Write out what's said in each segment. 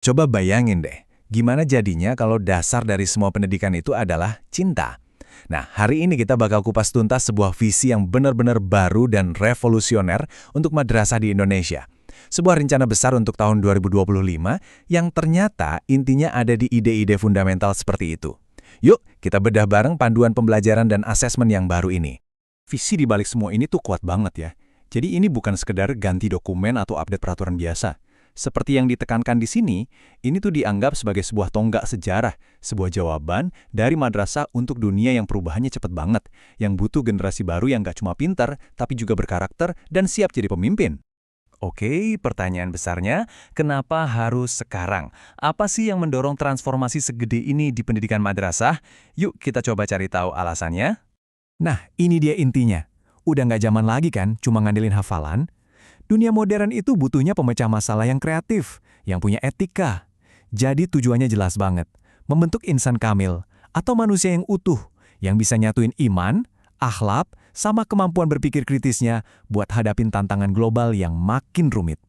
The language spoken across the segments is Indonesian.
Coba bayangin deh, gimana jadinya kalau dasar dari semua pendidikan itu adalah cinta. Nah, hari ini kita bakal kupas tuntas sebuah visi yang benar-benar baru dan revolusioner untuk madrasah di Indonesia. Sebuah rencana besar untuk tahun 2025 yang ternyata intinya ada di ide-ide fundamental seperti itu. Yuk, kita bedah bareng panduan pembelajaran dan asesmen yang baru ini. Visi di balik semua ini tuh kuat banget ya. Jadi ini bukan sekedar ganti dokumen atau update peraturan biasa. Seperti yang ditekankan di sini, ini tuh dianggap sebagai sebuah tonggak sejarah, sebuah jawaban dari madrasah untuk dunia yang perubahannya cepat banget, yang butuh generasi baru yang gak cuma pintar, tapi juga berkarakter dan siap jadi pemimpin. Oke, pertanyaan besarnya, kenapa harus sekarang? Apa sih yang mendorong transformasi segede ini di pendidikan madrasah? Yuk kita coba cari tahu alasannya. Nah, ini dia intinya. Udah nggak zaman lagi kan cuma ngandelin hafalan. Dunia modern itu butuhnya pemecah masalah yang kreatif, yang punya etika. Jadi tujuannya jelas banget. Membentuk insan kamil, atau manusia yang utuh, yang bisa nyatuin iman, akhlak, sama kemampuan berpikir kritisnya buat hadapin tantangan global yang makin rumit.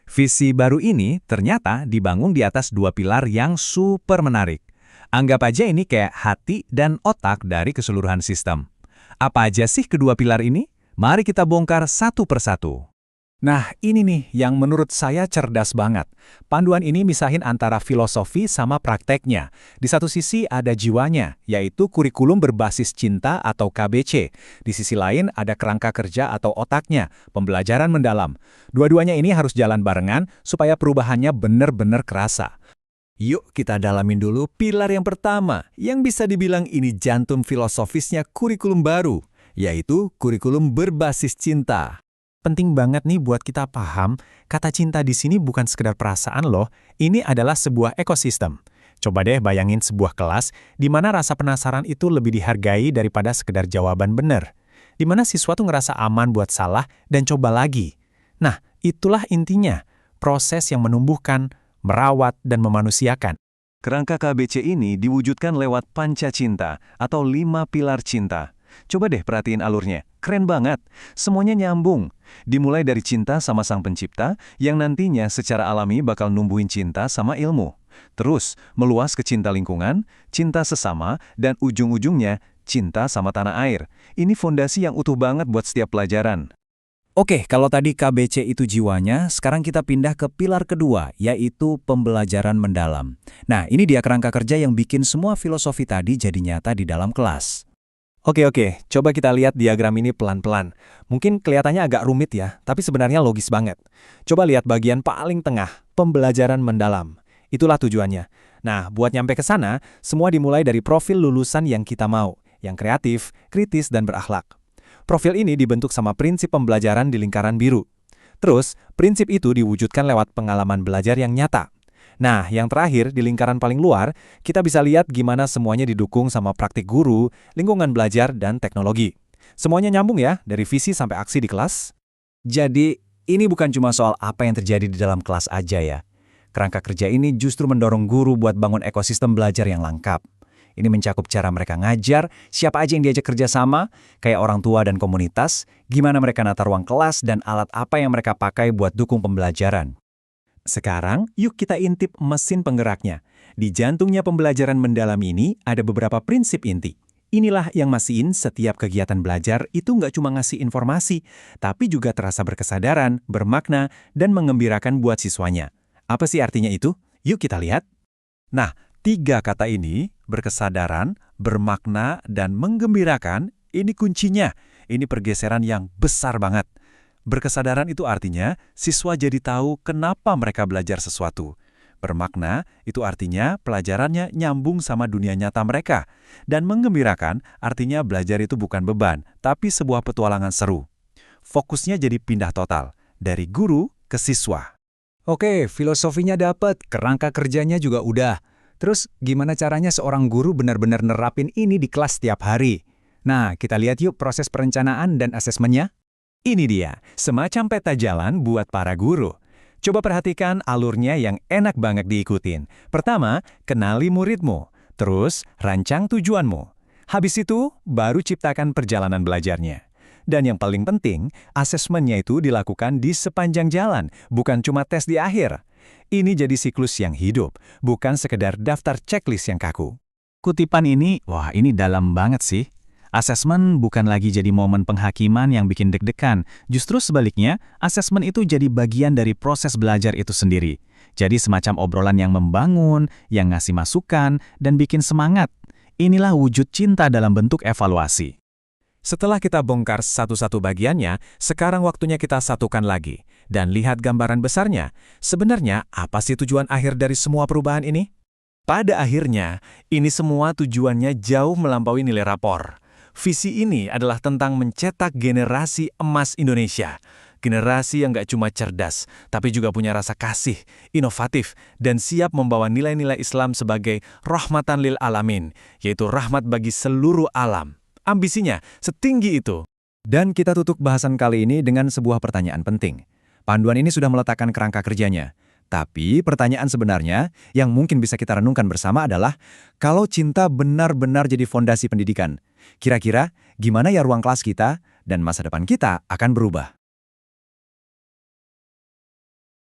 Visi baru ini ternyata dibangun di atas dua pilar yang super menarik. Anggap aja ini kayak hati dan otak dari keseluruhan sistem. Apa aja sih kedua pilar ini? Mari kita bongkar satu persatu. Nah, ini nih yang menurut saya cerdas banget. Panduan ini misahin antara filosofi sama prakteknya. Di satu sisi ada jiwanya, yaitu kurikulum berbasis cinta atau KBC. Di sisi lain ada kerangka kerja atau otaknya, pembelajaran mendalam. Dua-duanya ini harus jalan barengan supaya perubahannya benar-benar kerasa. Yuk kita dalamin dulu pilar yang pertama, yang bisa dibilang ini jantung filosofisnya kurikulum baru, yaitu kurikulum berbasis cinta. Penting banget nih buat kita paham, kata cinta di sini bukan sekedar perasaan loh, ini adalah sebuah ekosistem. Coba deh bayangin sebuah kelas di mana rasa penasaran itu lebih dihargai daripada sekedar jawaban benar. Di mana siswa tuh ngerasa aman buat salah dan coba lagi. Nah, itulah intinya, proses yang menumbuhkan, merawat, dan memanusiakan. Kerangka KBC ini diwujudkan lewat panca cinta atau 5 pilar cinta. Coba deh perhatiin alurnya, keren banget. Semuanya nyambung. Dimulai dari cinta sama sang pencipta, yang nantinya secara alami bakal numbuhin cinta sama ilmu. Terus, meluas ke cinta lingkungan, cinta sesama, dan ujung-ujungnya, cinta sama tanah air. Ini fondasi yang utuh banget buat setiap pelajaran. Oke, kalau tadi KBC itu jiwanya, sekarang kita pindah ke pilar kedua, yaitu pembelajaran mendalam. Nah, ini dia kerangka kerja yang bikin semua filosofi tadi jadi nyata di dalam kelas. Oke, coba kita lihat diagram ini pelan-pelan. Mungkin kelihatannya agak rumit ya, tapi sebenarnya logis banget. Coba lihat bagian paling tengah, pembelajaran mendalam. Itulah tujuannya. Nah, buat nyampe ke sana, semua dimulai dari profil lulusan yang kita mau, yang kreatif, kritis, dan berakhlak. Profil ini dibentuk sama prinsip pembelajaran di lingkaran biru. Terus, prinsip itu diwujudkan lewat pengalaman belajar yang nyata. Nah, yang terakhir, di lingkaran paling luar, kita bisa lihat gimana semuanya didukung sama praktik guru, lingkungan belajar, dan teknologi. Semuanya nyambung ya, dari visi sampai aksi di kelas. Jadi, ini bukan cuma soal apa yang terjadi di dalam kelas aja ya. Kerangka kerja ini justru mendorong guru buat bangun ekosistem belajar yang lengkap. Ini mencakup cara mereka ngajar, siapa aja yang diajak kerja sama, kayak orang tua dan komunitas, gimana mereka nata ruang kelas, dan alat apa yang mereka pakai buat dukung pembelajaran. Sekarang, yuk kita intip mesin penggeraknya. Di jantungnya pembelajaran mendalam ini ada beberapa prinsip inti. Inilah yang masihin setiap kegiatan belajar itu nggak cuma ngasih informasi, tapi juga terasa berkesadaran, bermakna, dan mengembirakan buat siswanya. Apa sih artinya itu? Yuk kita lihat. Nah, 3 kata ini, berkesadaran, bermakna, dan menggembirakan, ini kuncinya. Ini pergeseran yang besar banget. Berkesadaran itu artinya siswa jadi tahu kenapa mereka belajar sesuatu. Bermakna itu artinya pelajarannya nyambung sama dunia nyata mereka. Dan menggembirakan artinya belajar itu bukan beban, tapi sebuah petualangan seru. Fokusnya jadi pindah total, dari guru ke siswa. Oke, filosofinya dapat, kerangka kerjanya juga udah. Terus gimana caranya seorang guru benar-benar nerapin ini di kelas setiap hari? Nah, kita lihat yuk proses perencanaan dan asesmennya. Ini dia, semacam peta jalan buat para guru. Coba perhatikan alurnya yang enak banget diikutin. Pertama, kenali muridmu. Terus, rancang tujuanmu. Habis itu, baru ciptakan perjalanan belajarnya. Dan yang paling penting, asesmennya itu dilakukan di sepanjang jalan, bukan cuma tes di akhir. Ini jadi siklus yang hidup, bukan sekedar daftar checklist yang kaku. Kutipan ini, wah ini dalam banget sih. Asesmen bukan lagi jadi momen penghakiman yang bikin deg-degan. Justru sebaliknya, asesmen itu jadi bagian dari proses belajar itu sendiri. Jadi semacam obrolan yang membangun, yang ngasih masukan, dan bikin semangat. Inilah wujud cinta dalam bentuk evaluasi. Setelah kita bongkar satu-satu bagiannya, sekarang waktunya kita satukan lagi. Dan lihat gambaran besarnya. Sebenarnya, apa sih tujuan akhir dari semua perubahan ini? Pada akhirnya, ini semua tujuannya jauh melampaui nilai rapor. Visi ini adalah tentang mencetak generasi emas Indonesia. Generasi yang gak cuma cerdas, tapi juga punya rasa kasih, inovatif, dan siap membawa nilai-nilai Islam sebagai rahmatan lil alamin, yaitu rahmat bagi seluruh alam. Ambisinya setinggi itu. Dan kita tutup bahasan kali ini dengan sebuah pertanyaan penting. Panduan ini sudah meletakkan kerangka kerjanya. Tapi pertanyaan sebenarnya yang mungkin bisa kita renungkan bersama adalah, kalau cinta benar-benar jadi fondasi pendidikan, kira-kira gimana ya ruang kelas kita dan masa depan kita akan berubah?